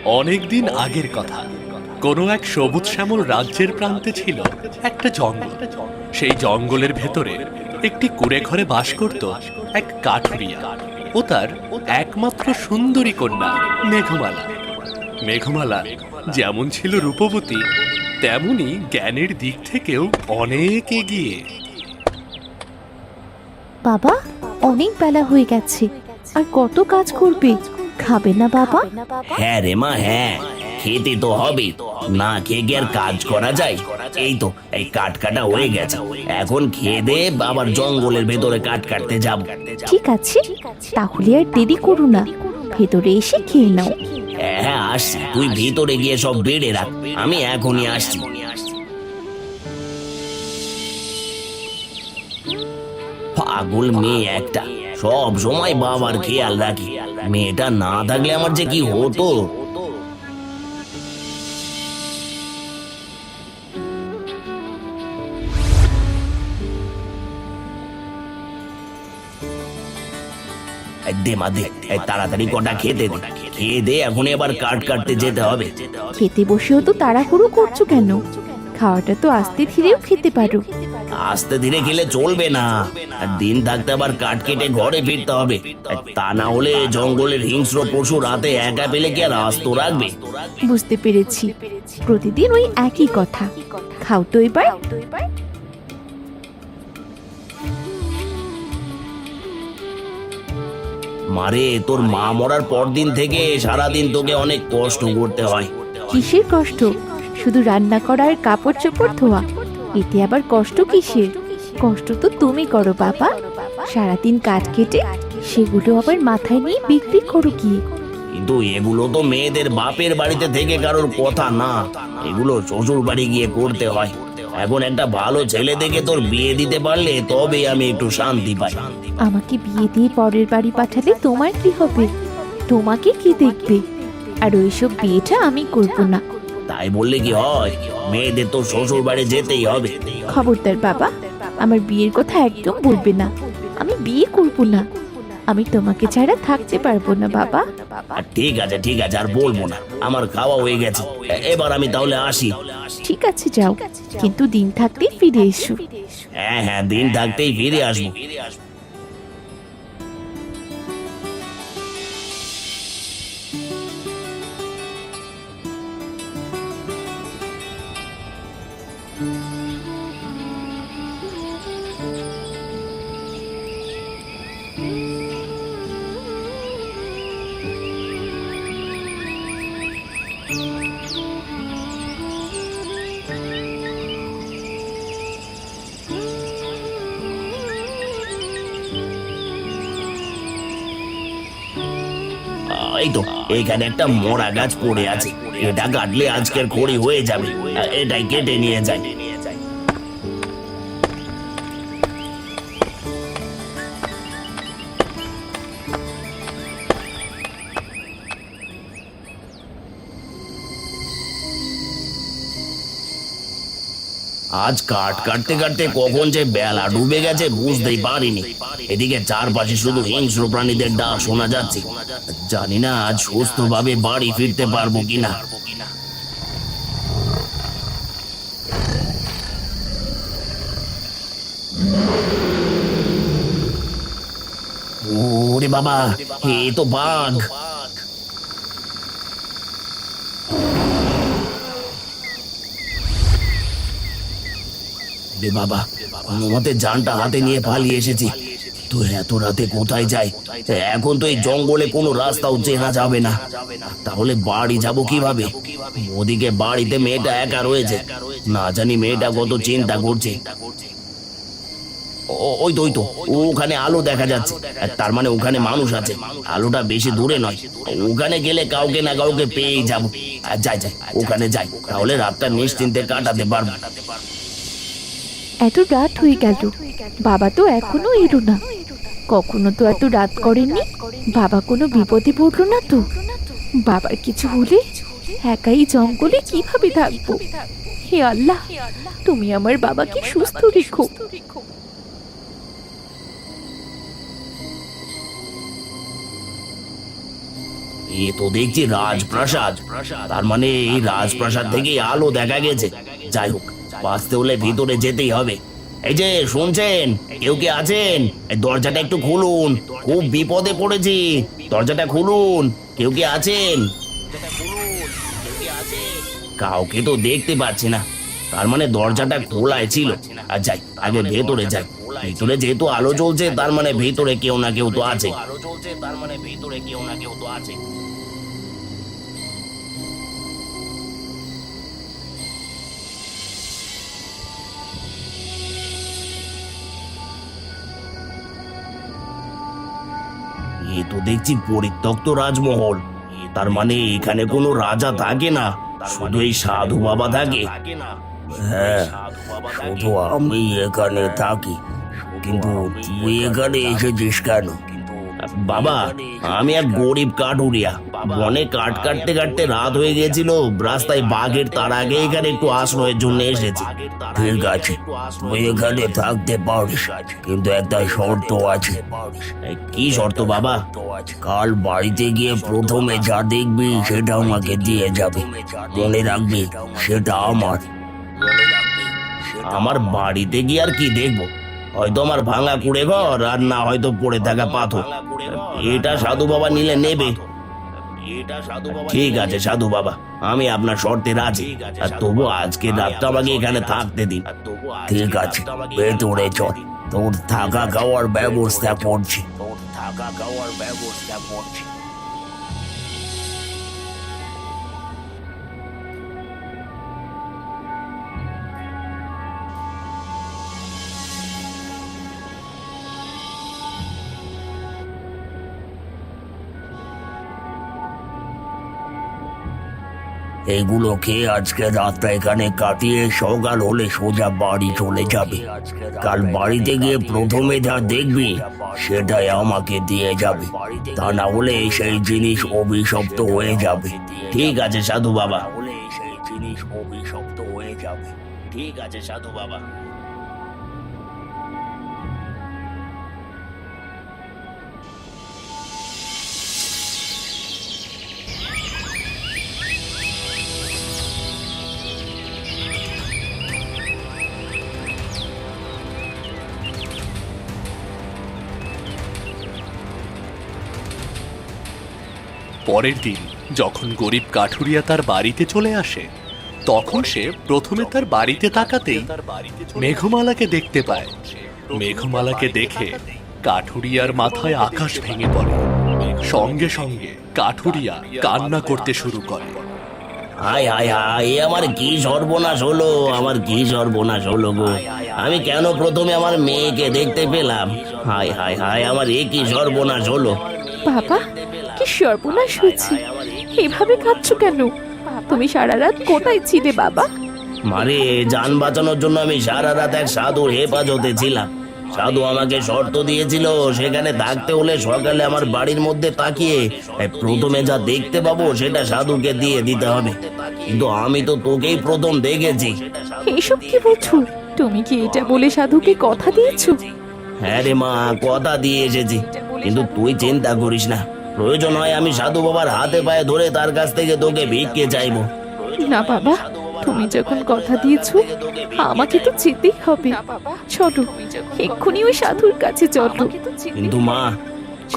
অনেকদিন আগের কথা। কোনো এক সবুজ শ্যামল রাজ্যের প্রান্তে ছিল একটা জঙ্গল। সেই জঙ্গলের ভেতরে একটি কুঁড়ে ঘরে বাস করত এক কাঠুরিয়া ও তার একমাত্র সুন্দরী কন্যা মেঘমালা। মেঘমালা যেমন ছিল রূপবতী, তেমনি জ্ঞানের দিক থেকেও অনেক এগিয়ে। বাবা, অনেক বেলা হয়ে গেছে, আর কত কাজ করবে? খাবে না বাবা? হ্যাঁ রে মা, হ্যাঁ, খেতে তো হবে। না খেয়ে কি আর কাজ করা যায়? এই তো এই কাঠ কাটা হয়ে গেছে, এখন খেয়ে দে, আবার জঙ্গলের ভেতরে কাঠ কাটতে যাব। ঠিক আছে, তাহলে আর দেরি করো না, ভেতরে এসে খেয়ে নাও। হ্যাঁ আসছি, তুই ভিতরে গিয়ে সব বেড়ে রাখ, আমি এখনই আসছি। পাগল মেয়ে একটা, সব সময় বাবার খেয়াল রাখি। মেয়েটা না থাকলে আমার যে কি হতো। দে মা দে, তাড়াতাড়ি কটা খেতে দে, খেয়ে দে, এখন এবার কাঠ কাটতে যেতে হবে। খেতে বসেও তো তাড়াহুড়ো করছো কেন? খাওয়াটা তো আস্তে ধীরেও খেতে পারো। আস্তে ধীরে খেলে চলবে না, আর দিন থাকতে আবার কাঠ কেটে ঘরে ফিরতে হবে। তা না হলে জঙ্গলের হিংস্র পশু রাতে একা পেলে কি আর আস্ত রাখবে? বুঝতে পেরেছি, প্রতিদিন ওই একই কথা। খাও তো এবার। মারে, তোর মা মরার পর দিন থেকে সারাদিন তোকে অনেক কষ্ট করতে হয়। কিসের কষ্ট? শুধু রান্না করা আর কাপড় চোপড় ধোয়া, এতে আবার কষ্ট কিসের? কষ্ট তো তুমি করো বাবা, সারাদিন কাঠ কেটে সেগুলো আবার মাথায় নিয়ে বিক্রি করো গিয়ে। কিন্তু এগুলো তো মেয়েদের বাপের বাড়িতে থেকে কারোর কথা না, এগুলো শ্বশুর বাড়ি গিয়ে করতে হয়। এখন একটা ভালো ছেলে দেখে তোর বিয়ে দিতে পারলে তবে আমি একটু শান্তি পাই। আমাকে বিয়ে দিয়ে পরের বাড়ি পাঠালে তোমার কি হবে? তোমাকে কি দেখবে? আর ওইসব বিয়েটা আমি করব না। তাই বললে কি হয়? মেয়েদের তো শ্বশুর বাড়ি যেতেই হবে। খবরদার বাবা, আমার বিয়ের কথা একদম বলবে না। আমি বিয়ে করব না, আমি তোমাকে ছাড়া থাকতে পারবো না বাবা। আর ঠিক আছে ঠিক আছে, আর বলবো না, আমার খাওয়া হয়ে গেছে, এবার আমি তাহলে আসি। ঠিক আছে যাও, কিন্তু দিন থাকতেই ফিরে এসো। হ্যাঁ হ্যাঁ, দিন থাকতেই ফিরে আসবো। এই তো এখানে একটা মরা গাছ পড়ে আছে, এটা কাটলে আজকের খড়ি হয়ে যাবে। এটাই কেটে নিয়ে যাই। আজ কাঠ কাটতে কাটতে কখন যে বেলা ডুবে গেছে বুঝতেই পারিনি। এদিকে চারপাশে শুধু হিংস্র প্রাণীদের ডাক শোনা যাচ্ছে। জানি না আজ সুস্থভাবে বাড়ি ফিরতে পারবো কিনা। ওরে বাবা, এ তো বাঘ। রে বাবা, কোনো মতে জানটা হাতে নিয়ে পালিয়ে এসেছি। তো এত রাতে কোথায় যাই? এখন তো এই জঙ্গলে কোনো রাস্তাও চেনা যাবে না, তাহলে বাড়ি যাব কিভাবে? ওদিকে বাড়িতে মেয়েটা একা রয়েছে, না জানি মেয়েটা কত চিন্তা করছে। ওই তো ওই তো, ওখানে আলো দেখা যাচ্ছে, তার মানে ওখানে মানুষ আছে। আলোটা বেশি দূরে নয়, ওখানে গেলে কাউকে না কাউকে পেয়েই যাবো। যাই যাই, ওখানে যাই, তাহলে রাতটা নিশ্চিন্তে কাটাতে পারবো। এত রাত হয়ে গেল, বাবা তো এখনো এলো না। কখনো তো এত রাত করেননি। বাবা কোনো বিপদে পড়লো না তো? বাবার কিছু হলে একাই জঙ্গলে কিভাবে থাকবো? হে আল্লাহ, তুমি আমার বাবাকে সুস্থ রেখো। এ তো দেখছি রাজপ্রাসাদ। তার মানে এই রাজপ্রাসাদ থেকে আলো দেখা গেছে। যাই হোক, বাঁচতে হলে ভিতরে যেতেই হবে। এই যে শুনছেন, কেউ কে আছেন? এই দরজাটা একটু খুলুন, খুব বিপদে পড়েছি। দরজাটা খুলুন, কেউ কে আছেন? কাউকে তো দেখতে পাচ্ছি না। তার মানে দরজাটা খোলাই ছিল। আর যাই, আগে ভেতরে যাই। ভিতরে যেহেতু আলো জ্বলছে, তার মানে ভেতরে কেউ না কেউ তো আছে। এ তো দেখছি পরিত্যক্ত রাজমহল। তার মানে এখানে কোনো রাজা থাকে না, শুধু এই সাধু বাবা থাকে। হ্যাঁ, শুধু আমি এখানে থাকি। কিন্তু তুই এখানে এসেছিস কেন? বাবা, আমি এক গরিব কাঠুরিয়া। বনে কাঠ কাটতে কাটতে রাত হয়ে গেছিল। রাস্তায় বাঘের তার আগে এখানে একটু আশ্রয়ের জন্য এসেছি। ঠিক আছে, তুই এখানে থাকতে পারিস, কিন্তু একটা শর্ত আছে। কি শর্ত বাবা? কাল বাড়িতে গিয়ে প্রথমে যা দেখবি সেটা আমাকে দিয়ে যাবে। মনে রাখবি, সেটা আমার। আমার বাড়িতে গিয়ে আর কি দেখবো? হয়তো আমার ভাঙা কুড়ে ঘর, আর না হয়তো পড়ে থাকা পাথর। এটা সাধু বাবা নিলে নেবে। ঠিক আছে সাধু বাবা, আমি আপনার শর্তে রাজি। আর তবু আজকে রাতটা আমাকে এখানে থাকতে দিন। ঠিক আছে, ভেতরে চল, তোর থাকা খাওয়ার ব্যবস্থা করছি। এগুলো খেয়ে আজকে রাতটা এখানে কাটিয়ে সকাল হলে সোজা বাড়ি চলে যাবে। কাল বাড়িতে গিয়ে প্রথমে যা দেখবি সেটাই আমাকে দিয়ে যাবে। তা না হলে সেই জিনিস অভিশপ্ত হয়ে যাবে। ঠিক আছে সাধু বাবা। ঠিক আছে সাধু বাবা। পরের দিন যখন গরিব কাঠুরিয়া তার বাড়িতে চলে আসে, তখন সে প্রথমে তার বাড়িতে তাকাতেই মেঘমালাকে দেখতে পায়। মেঘমালাকে দেখে কাঠুরিয়ার মাথায় আকাশ ভেঙে পড়ে। সঙ্গে সঙ্গে কাঠুরিয়া কান্না করতে শুরু করে। হায় হায় হায়, এ আমার কি সর্বনাশ হলো! আমার কি সর্বনাশ হলো গো! আমি কেন প্রথমে আমার মেয়েকে দেখতে পেলাম? হায় হায় হায়, আমার এ কি সর্বনাশ হলো! বাবা, কি সর্বনাশ হয়েছে? এভাবে কাঁদছো কেন? তুমি সারা রাত কোথায় ছিলে বাবা? মারে, জান বাঁচানোর জন্য আমি সারা রাত এক সাধুর হেফাজতে ছিলাম। সাধু আমাকে শর্ত দিয়েছিল, সেখানে থাকতে হলে সকালে আমার বাড়ির মধ্যে তাকিয়ে প্রথমে যা দেখতে পাবো সেটা সাধুকে দিয়ে দিতে হবে। কিন্তু আমি তো তোকেই প্রথম দেখেছি। এসব কি বলছো? তুমি কি এটা বলে সাধুকে কথা দিয়েছো? হ্যাঁ রে মা, কথা দিয়ে এসেছি। কিন্তু তুই চিন্তা করিস না, প্রয়োজন হয় আমি সাধু বাবার হাতে পায়ে ধরে তার কাছ থেকে তোকে ভিক্ষে চাইবো। না বাবা, তুমি যখন কথা দিয়েছো আমাকে তো যেতেই হবে। চলো, এক্ষুনি ওই সাধুর কাছে চলো। কিন্তু মা,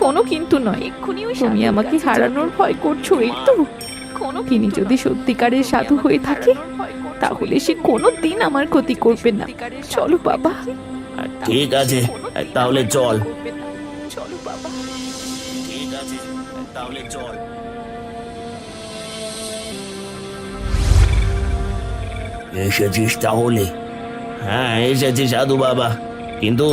কোনো কিন্তু নয়। তুমি আমাকে হারানোর ভয় করছো, এই তো। তিনি যদি সত্যিকারের সাধু হয়ে থাকে তাহলে সে কোনো দিন আমার ক্ষতি করবে না। চলো বাবা। ঠিক আছে, তাহলে চল। চলো বাবা। ঠিক আছে, তাহলে চল। এসেছিস তাহলে? হ্যাঁ, এসেছি সাধু বাবা। কিন্তু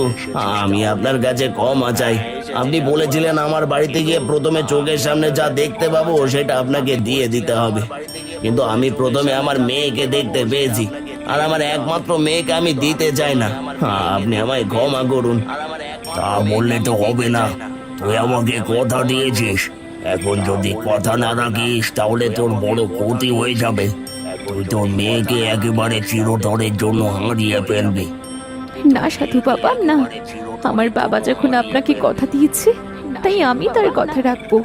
আমি আপনার কাছে ক্ষমা চাই। আপনি বলেছিলেন আমার বাড়িতে গিয়ে প্রথমে চোখের সামনে যা দেখতে পাবো সেটা আপনাকে দিয়ে দিতে হবে। কিন্তু আমি প্রথমে আমার মেয়েকে দেখতে পেয়েছি, আর আমার একমাত্র মেয়েকে আমি দিতে চাই না। আপনি আমায় ক্ষমা করুন। তা বললে তো হবে না, তুই আমাকে কথা দিয়েছিস। এখন যদি কথা না রাখিস তাহলে তোর বড় ক্ষতি হয়ে যাবে। তুই তোর মেয়েকে একেবারে চিরতরের জন্য হারিয়ে ফেলবি। না সাধু বাবা, না। আমার বাবা যখন আপনাকে কথা দিয়েছে তাই আমি তার কথা রাখবো।